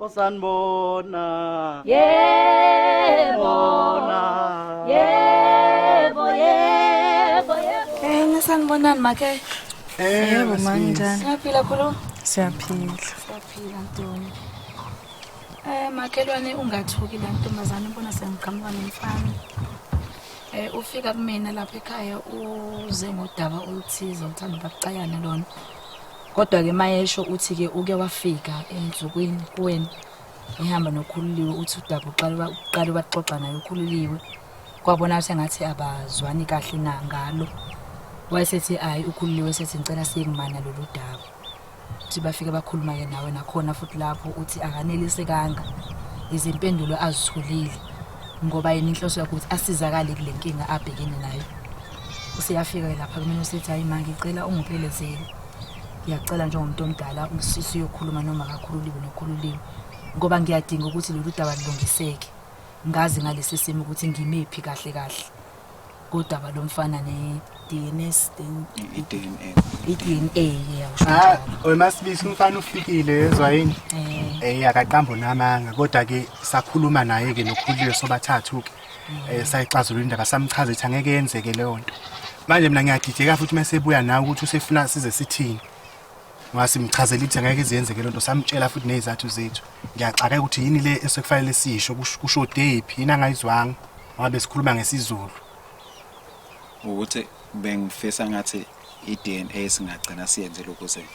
Sanibona. Yebo. Sanibonani make. Yebo manjani? Siyaphila khulu. Siyaphila Ntoni. Makhelwane ungathuki la ntombazane ubona sengiqhamuka nomfana. Ufika kumina lapha ekhaya uze ngodaba oluthize uthanda bakucayana lona. Kodwa ke mayesho uthi ke uke wafika emzukwini kuwena. Ehamba nokhululiwe uthi udaba uqala baxoxa naye ukhululiwe. Kwabona sengathi abazwani kahle na ngalo. Wayesethi ayi ukhululiwe sethi ngicela siyengimana lolu daba. Uthi bafika bakhuluma ke nawe nakhona futhi lapho uthi akanelisekanga izimpendulo azitholile ngoba yena inhloso yakhe ukuthi asizakale kule nkinga abhekene nayo. Usiyafika lapha kumina usethi hayi manje ngicela ungiphelezele. Ngiyacela njengomuntu omdala usisi yokhuluma noma akakhululiwe nokhululiwe ngoba ngiyadinga ukuthi lolu daba lilungiseke. Ngazi ngalesi simo ukuthi ngimephi kahle. Kodaba lomfana ne-DNS i-DNA Ah, oMasibisi umfana ufikile yezwa yini? Akaqambo namanga kodwa ke sakhuluma naye ke nokhuliwe sobathathu ke. Sayixazulula indaba samchaza ukuthi angeke yenzeke leyo nto. Manje mina ngiyadideka futhi mase ebuya nawe ukuthi usefuna size sithini. Ngasimchazela ukuthi angeke izenzeke lento samtshela futhi nezathu zethu. Ngiyaxaka ukuthi yini le esekufanele sisho kusho dephi yini angayizwanga ngabe sikhuluma ngesizulu. Ukuthi bengifisa ngathi i-DNA singagcina siyenze ukuze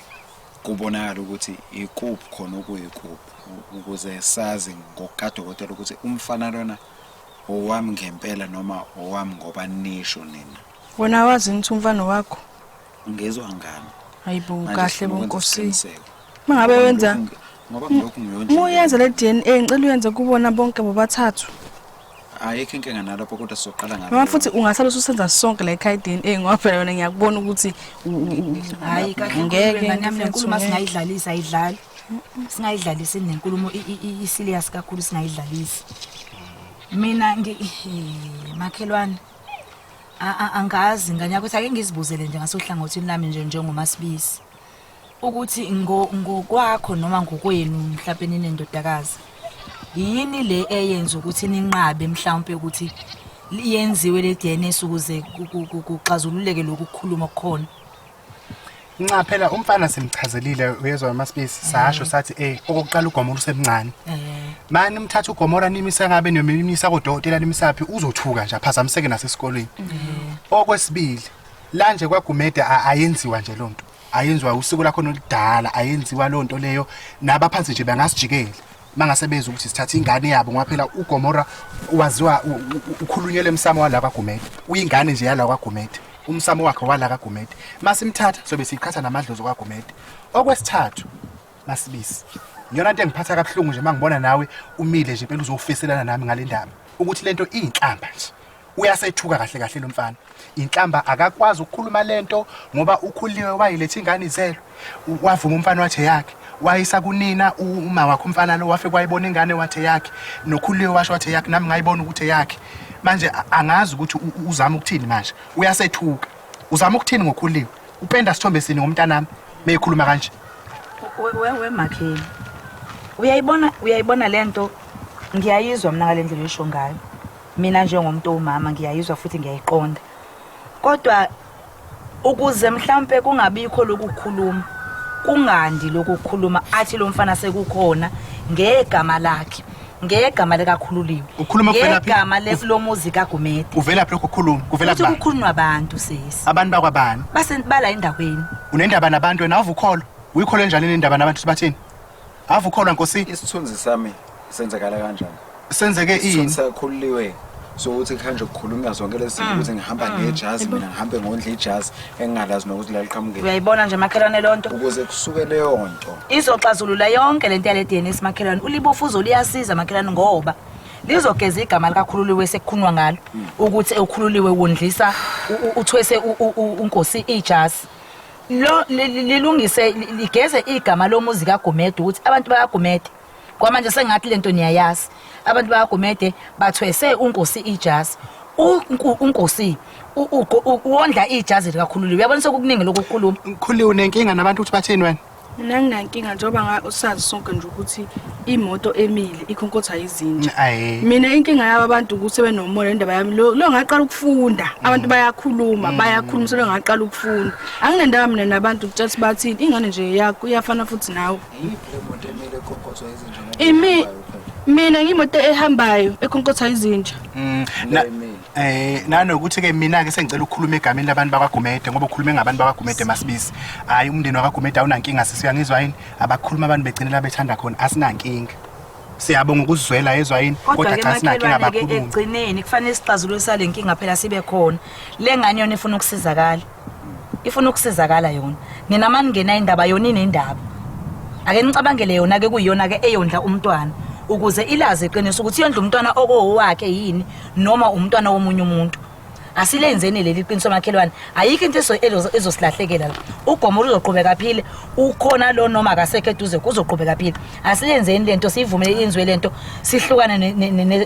kubonakala ukuthi ikuphi khona okuyikuphi ukuze sazi ngokadokotela ukuthi umfana lona owami ngempela noma owami ngoba nisho nina. Wena wazi ukuthi umfana wakho? Ngezwe ngani? Hayibo kahle bonkosi. Mangabe wenza ngoba ngilokhu ngiyonje. Uyenza le DNA ngicela uyenze kubona bonke bobathathu. Ayikho inkinga nalapho kodwa sizoqala ngabe. Noma futhi ungasala ususenza sonke la ekhaya DNA ngoba phela wena ngiyakubona ukuthi hayi kahle ngeke nami nenkulumo singayidlalisa ayidlali. Singayidlalisi nenkulumo i-serious kakhulu singayidlalisi. Mina makhelwane angazi nganyaka ukuthi ake ngizibuzele nje ngasohlangothini lami nje njengoMasibisi ukuthi ngokwakho noma ngokwenu mhlawumbe ninendodakazi yini le eyenza ukuthi ninqabe mhlawumbe ukuthi yenziwe le DNS ukuze kuxazululeke lokukhuluma khona. Nca phela umfana simchazelile uyezwa uMasibisi sasho sathi okokuqala uGomora usemncane. Manje umthatha uGomora nimisa ngabe nomimisa kodokotela nimisaphi uzothuka nje aphazamiseke nasesikolweni. Okwesibili la nje kwaGumeda ayenziwa nje lonto. Ayenziwa usiko lakho nolidala ayenziwa lonto leyo nabaphansi nje bangasijikela. Mangasebeza ukuthi sithatha ingane yabo ngoba phela uGomora waziwa ukhulunyele emsamo wala kaGumeda. Uyingane nje yala kaGumeda. Umsamo wakhe wala kaGumeda. Masimthatha sobe siqhatha namadlozi kaGumeda. Okwesithathu Masibisi. Ngiyona into engiphatha kabuhlungu nje mangibona nawe umile nje phela uzofiselana nami ngale ndaba ukuthi lento inhlamba nje. Uyasethuka kahle lo mfana. Inhlamba akakwazi ukukhuluma lento ngoba ukhuliwe wayiletha ingane izelo. Wavuma umfana wathe yakhe. Wayisa kunina uma wakho umfana lo wafe kwayibona ingane wathe yakhe nokhuliwe washo wathe yakhe nami ngayibona ukuthi yakhe. Manje angazi ukuthi uzama ukuthini manje. Uyasethuka. Uzama ukuthini ngokhuliwe? Upenda sithombe sini ngomntanami meyikhuluma kanje? We makheli. Uyayibona lento ngiyayizwa mina ngalendlela esho ngayo. Mina njengomuntu omama ngiyayizwa futhi ngiyayiqonda. Kodwa ukuze mhlambe kungabikho lokukhuluma kungandi lokukhuluma athi lo mfana sekukhona ngegama lakhe ngegama lekakhululiwe ngegama lelomuzi kaGumeda uvela lapho ukukhuluma kuvela kuba ukukhuluma abantu sisi abantu bakwabani bala endaweni unendaba nabantu wena avukholo uyikholo enjani indaba nabantu sibathini avukholo nkosi isithunzi sami senzekala kanjani senzeke ini sakhululiwe so uthi khanje ukukhuluma zonke lezi zinto ukuthi ngihamba ngejazi mina ngihambe ngondla ijazi engingalazi nokuthi la liqhamuke. Uyayibona nje makhelwane lonto ukuze kusuke leyo nto izoxazulula yonke lento yale DNS makhelwane ulibofuzo liyasiza makhelwane ngoba lizogeza igama likakhululiwe sekukhunwa ngalo ukuthi ukhululiwe wondlisa uthwese unkosi ijazi lo lilungise ligeze igama lomuzi kaGumeda ukuthi abantu bakaGumeda kwamanje sengathi lento niyayazi abantu bakaGumede bathwese unkosi ijazi unkosi uwondla ijazi likakhululiwe uyabona sokukuningi lokukhuluma Khululiwe unenkinga nabantu ukuthi batheni wena Mina nginankinga njengoba usazi sonke nje ukuthi imoto emile ikhonkotha izinja. Mina inkinga yabo abantu ukuthi benomoya indaba yami lo ngaqala ukufunda. Abantu bayakhuluma so ngaqala ukufunda. Anginendaba mina nabantu ukuthi bathini ingane nje yakho iyafana futhi nawe. Yiphi le moto emile ekhonkotha izinja? Mina ngimoto ehambayo ekhonkotha izinja. Nanokuthi ke mina ke sengicela ukukhuluma egameni labantu bakaGomede ngoba ukhulume ngabantu bakaGomede masibisi. Hayi umndeni wakaGomede awunankinga sisiyangizwa yini abakhuluma abantu begcinela bethanda khona asinankinga. Siyabonga ukuzizwela yezwa yini kodwa cha sinankinga abakhuluma. Egcineni kufanele isixazululo sale inkinga phela sibe khona. Le ngane yona ifuna ukusizakala. Ifuna ukusizakala yona. Nina mani ngena indaba yona inendaba. Ake nicabangele yona ke kuyiyona ke eyondla umntwana. Ukuze ilazi iqiniso ukuthi yondla umntwana okowakhe yini noma umntwana womunye umuntu asilenzeni leli iqiniso makhelwane ayikho into ezosilahlekela la uGomora uzoqhubeka phile ukhona lo noma akasekho eduze kuzoqhubeka phile asilenzeni lento sivumele inzwe lento sihlukane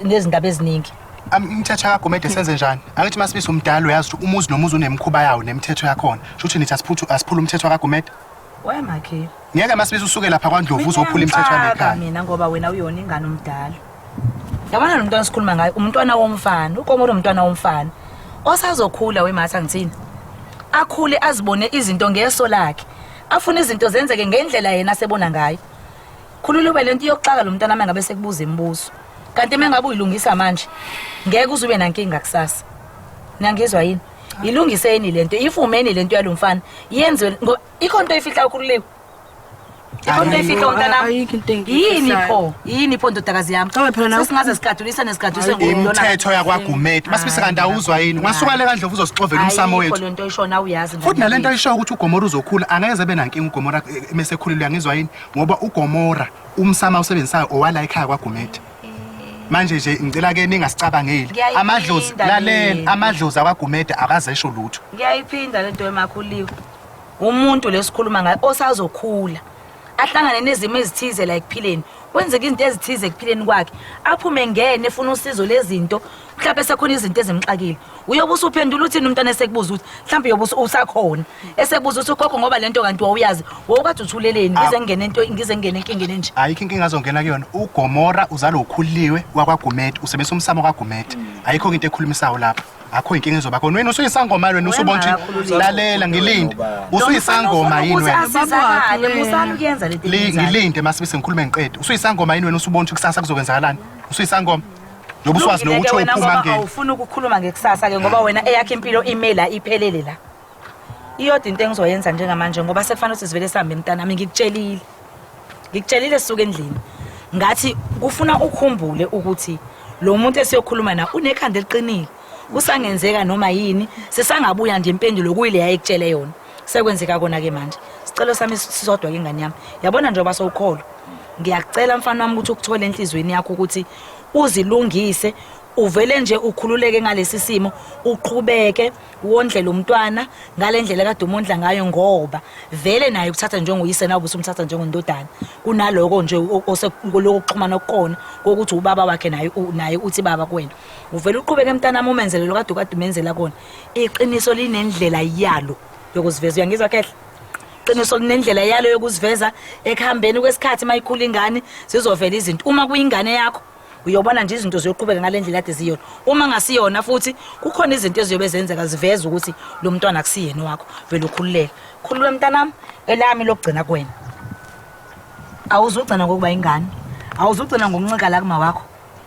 nezindaba eziningi Umthetho kaGomede senze njani akithi masibisi umdalo yazi ukuthi umuzi nomuzi unemkhuba yawo nemithetho yakhona shuthi nithi asiphula umthetho kaGomede wayemakhe ngeke masibisi usuke lapha kwaNdlovu uzophula imithetho yalekhaya mina ngoba wena uyona ingane umdala yabona lo mntwana sikhuluma ngayo umntwana womfana uGomora umntwana womfana osazokhula wematha ngithini akhule azibone izinto ngeso lakhe afuna izinto zenzeke ngendlela yena asebona ngayo khululube lento yokuxaka lo mntwana mangabe sekubuza imibuzo kanti mengabe uyilungisa manje ngeke uzube nankinga kusasa niyangizwa yini ilungiseni lento ifumeni lento yalomfana yenziwe ikhonto ifihla ukhululiwe ikhonto ifihla umntana yini pho ndodakazi yami sesingaze sikadulisa nesikadulise imithetho yakwaGomede masibise kanti awuzwa yini ungasuka le kaNdlovu uzosixovela umsamo wethu lento ishona uyazi futhi nalento isho ukuthi uGomora uzokhula angeze benankinga uGomora mesekhulile yangizwa yini ngoba uGomora umsama usebenzisayo owala ekhaya kwaGomede manje nje ngicela ke ningasicabangeli amadlozi lalela amadlozi akwaGomede akazesho lutho ngiyayiphinda lento emakhuliwe umuntu lesikhuluma ngayo osazokhula ahlangane nezimo ezithize la ekuphileni kwenzeka izinto ezithize ekuphileni kwakhe aphume ngene efuna usizo lezinto mhlawumbe sekhona izinto ezimxakile uyobe usuphendula uthini umntwana esekubuza ukuthi mhlawumbe uyobe usakhona esebuza ukuthi ugogo ngoba lento kanti wawuyazi wawukathi uthuleleni ngize ngene enkingeni nje ayikho inkinga azongena kuyona uGomora uzalo ukhuliwe wakwaGomede usebenzisa umsamo kaGomede ayikho into ekhulumisayo lapha akho inkinga ezoba khona wena usuyisangoma wena usubona ukuthi lalela ngilinde usuyisangoma yini wena musana kuyenza lento ngilinde masibise ngikhulume ngiqede usuyisangoma yini wena usubona ukuthi kusasa kuzokwenzakalani usuyisangoma Yobu swazi nokuthi uphuma ngeke awufuna ukukhuluma ngekusasa ke ngoba wena eyakhe impilo imela iphelele la iyodwa into engizoyenza njengamanje ngoba sekufanele ukuthi sivele sihambe mntana nami ngikutshelile sisuke endlini ngathi kufuna ukukhumbule ukuthi lo muntu esiyokhuluma na unekhanda eliqinile usangenzeka noma yini sesangabuya nje impendulo kuyile yayekutshele yona sekwenzeka kona ke manje sicelo sami sisodwa ke ingane yami yabona njengoba sowukholo ngiyakucela mfana wami ukuthi ukuthole enhlizweni yakho ukuthi uzilungise uvele nje ukhululeke ngalesi simo uqhubeke wondle lo mntwana ngalendlela kade umondla ngayo ngoba vele naye ukuthatha njengokuyise nawe usumthatha njengondodana kunaloko nje osekuloko kuxhumana okukona ukuthi ubaba wakhe naye uthi baba kuwena uvele uqhubeke emntanami umenzele lo kade umenzela kona iqiniso linendlela yalo yokuziveza uyangizwa kehle iqiniso linendlela yalo yokuziveza ekuhambeni kwesikhathi mayikhula ingane sizovela izinto uma kuyingane yakho uyobona nje izinto ziyoqhubeka ngalendlela ade ziyona uma ngasiyona futhi kukhona izinto eziyobe zenzeka ziveza ukuthi lo mntwana akusiyena wakho vele ukhululeke khulule mntanami elami lokugcina kuwena awuzugcina ngokuba ingane awuzugcina ngokuncika la kuma wakho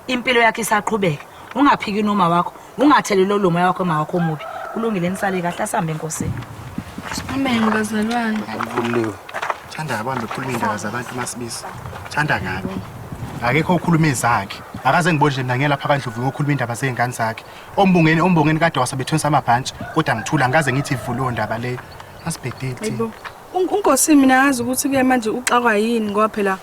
impilo yakhe isaqhubeka ungaphiki noma wakho ungathelelo lo moya wakho ema wakho omubi kulungile nisale kahle asambe enkosini Amen bazalwane akuliwe thanda abambe ukukhuluma indaba zabantu masibisi thanda kabi akekho ukhuluma izakhe akaze ngibone nje mina ngiyelapha kaNdlovu ngokhuluma indaba zezingane zakhe ombongeni kade wasebethonsa amabhantshi kodwa ngithula ngaze ngithi ivulo ndaba leyo asibhedeti unkosi mina ngazi ukuthi ke manje uxakwa yini ngoba phela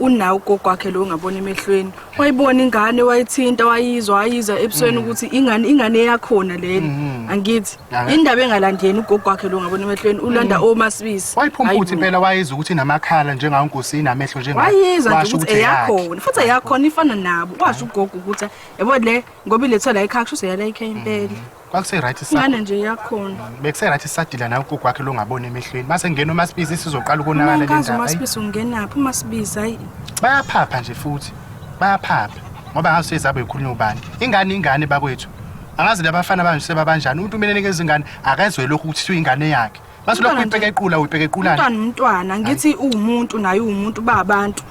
unawo ugogo wakhe lo ungabona emehlweni wayibona ingane wayithinta wayiza ebusweni ukuthi ingane eyakhona leli angithi indaba engalandeni ugogo wakhe lo ngabona emehlweni ulanda omasibisi wayiphumputhi impela wayiza ukuthi namakhala njengawo Nkosi namehlo njengawo wayiza nje ukuthi eyakhona futhi eyakhona ifana nabo washo ugogo ukuthi yabo le ngoba iletha la ekhaya kusho yala ekhaya impela kwakuse right ingane nje yakhona bekuse right isadila nawo ugogo wakhe lo ngabona emehlweni mase ngena umasibisi sizoqala ukonakala le ndaba ndaba umasibisi ungenaphi umasibisi hayi bayaphapha nje futhi bayaphapha ngoba ngaso sizaba ikhulunywa ubani ingane bakwethu angazi labafana banje sebabanjani umuntu umenenikeza ingane akezwe lokho ukuthi uyingane yakhe mase lokho uyibheka equla equlana umntwana ngithi umuntu naye umuntu babantu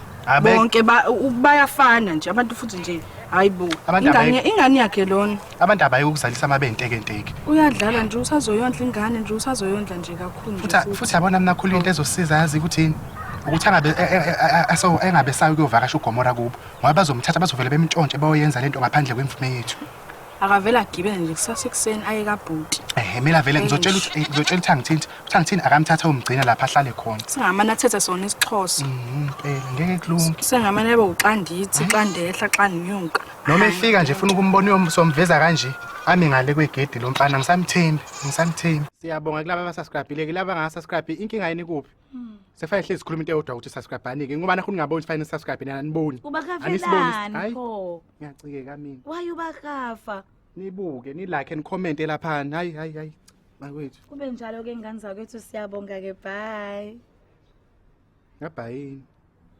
bonke bayafana nje abantu futhi nje hayibo ingane yakhe lona abantu abayokuzalisa amabenteke uyadlala nje usazoyondla ingane nje usazoyondla nje kakhulu futhi yabona mina khulu into ezosiza yazi ukuthini ukuthi engabe sayo ukuyovakasha uGomora kubo ngoba bazomthatha bazovela bemntshontshe bayoyenza lento ngaphandle kwemvume yethu akavela agibele nje kusasekuseni aye kaBhuti mina vele ngizotshela ukuthi angithini akamthatha umgcina lapha ahlale khona singamana thethe sona isixhosa impela ngeke kulunge singamana yebo uxandithi xandehla xanyuka noma efika nje ufuna ukumbona uyomveza kanje ami ngale kwegedi lo mfana ngisamthembi siyabonga kulabo abasubscribe laba angasubscribe inkinga yini kuphi sefanele hlezi sikhuluma into eyodwa ukuthi subscribe anike ngoba nakhona ngaboni fanele subscribe nina niboni ubakafelani pho ngiyacikeka mina why ubakafa nibuke ni like and comment lapha hayi bakwethu kube njalo ke ngane zakwethu siyabonga ke bye ngabhayini